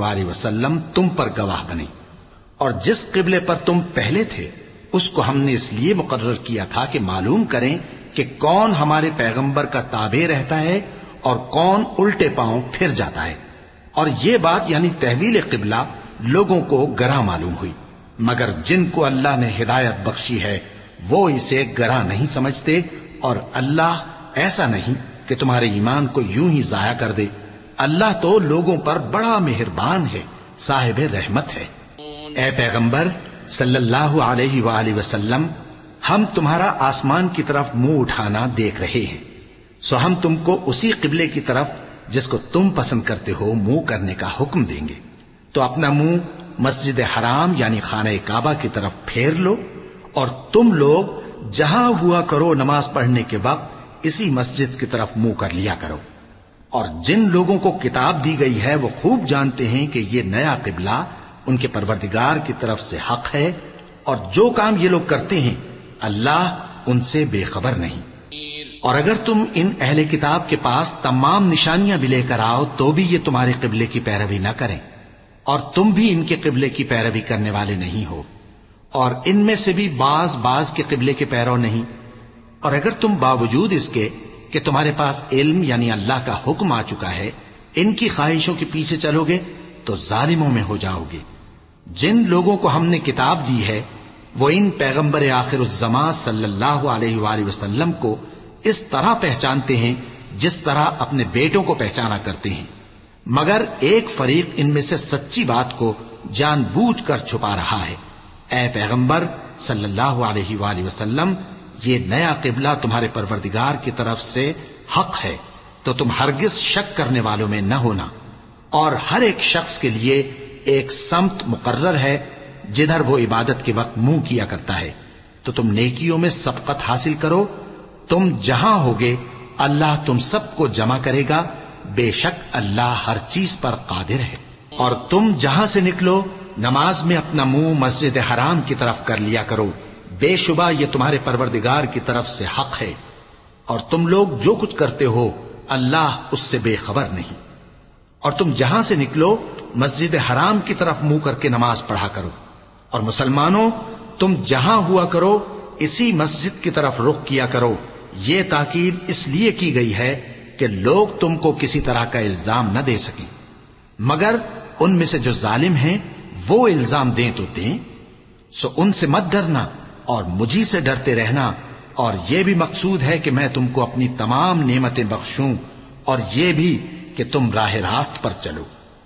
وآلہ وسلم تم پر گواہ بنے، اور جس قبلے پر تم پہلے تھے اس کو ہم نے اس لیے مقرر کیا تھا کہ معلوم کریں کہ کون ہمارے پیغمبر کا تابع رہتا ہے اور کون الٹے پاؤں پھر جاتا ہے۔ اور یہ بات یعنی تحویل قبلہ لوگوں کو گراں معلوم ہوئی، مگر جن کو اللہ نے ہدایت بخشی ہے وہ اسے گراں نہیں سمجھتے، اور اللہ ایسا نہیں کہ تمہارے ایمان کو یوں ہی ضائع کر دے۔ اللہ تو لوگوں پر بڑا مہربان ہے، صاحب رحمت ہے۔ اے پیغمبر صلی اللہ علیہ وآلہ وسلم، ہم تمہارا آسمان کی طرف منہ اٹھانا دیکھ رہے ہیں، سو ہم تم کو اسی قبلے کی طرف جس کو تم پسند کرتے ہو منہ کرنے کا حکم دیں گے، تو اپنا منہ مسجد حرام یعنی خانہ کعبہ کی طرف پھیر لو، اور تم لوگ جہاں ہوا کرو نماز پڑھنے کے وقت اسی مسجد کی طرف منہ کر لیا کرو۔ اور جن لوگوں کو کتاب دی گئی ہے وہ خوب جانتے ہیں کہ یہ نیا قبلہ ان کے پروردگار کی طرف سے حق ہے، اور جو کام یہ لوگ کرتے ہیں اللہ ان سے بے خبر نہیں۔ اور اگر تم ان اہل کتاب کے پاس تمام نشانیاں بھی لے کر آؤ تو بھی یہ تمہارے قبلے کی پیروی نہ کریں، اور تم بھی ان کے قبلے کی پیروی کرنے والے نہیں ہو، اور ان میں سے بھی بعض کے قبلے کے پیرو نہیں۔ اور اگر تم باوجود اس کے کہ تمہارے پاس علم یعنی اللہ کا حکم آ چکا ہے ان کی خواہشوں کے پیچھے چلو گے تو ظالموں میں ہو جاؤ گے۔ جن لوگوں کو ہم نے کتاب دی ہے وہ ان پیغمبر آخر الزمان صلی اللہ علیہ وآلہ وسلم کو اس طرح پہچانتے ہیں جس طرح اپنے بیٹوں کو پہچانا کرتے ہیں، مگر ایک فریق ان میں سے سچی بات کو جان بوجھ کر چھپا رہا ہے۔ اے پیغمبر صلی اللہ علیہ وآلہ وسلم، یہ نیا قبلہ تمہارے پروردگار کی طرف سے حق ہے، تو تم ہرگز شک کرنے والوں میں نہ ہونا، اور ہر ایک شخص کے لیے ایک سمت مقرر ہے جدھر وہ عبادت کے وقت منہ کیا کرتا ہے، تو تم نیکیوں میں سبقت حاصل کرو۔ تم جہاں ہوگے اللہ تم سب کو جمع کرے گا، بے شک اللہ ہر چیز پر قادر ہے۔ اور تم جہاں سے نکلو نماز میں اپنا منہ مسجد حرام کی طرف کر لیا کرو، بے شبہ یہ تمہارے پروردگار کی طرف سے حق ہے، اور تم لوگ جو کچھ کرتے ہو اللہ اس سے بے خبر نہیں۔ اور تم جہاں سے نکلو مسجد حرام کی طرف منہ کر کے نماز پڑھا کرو، اور مسلمانوں تم جہاں ہوا کرو اسی مسجد کی طرف رخ کیا کرو۔ یہ تاکید اس لیے کی گئی ہے کہ لوگ تم کو کسی طرح کا الزام نہ دے سکیں، مگر ان میں سے جو ظالم ہیں وہ الزام دیں تو دیں، سو ان سے مت ڈرنا اور مجھی سے ڈرتے رہنا، اور یہ بھی مقصود ہے کہ میں تم کو اپنی تمام نعمتیں بخشوں، اور یہ بھی کہ تم راہ راست پر چلو۔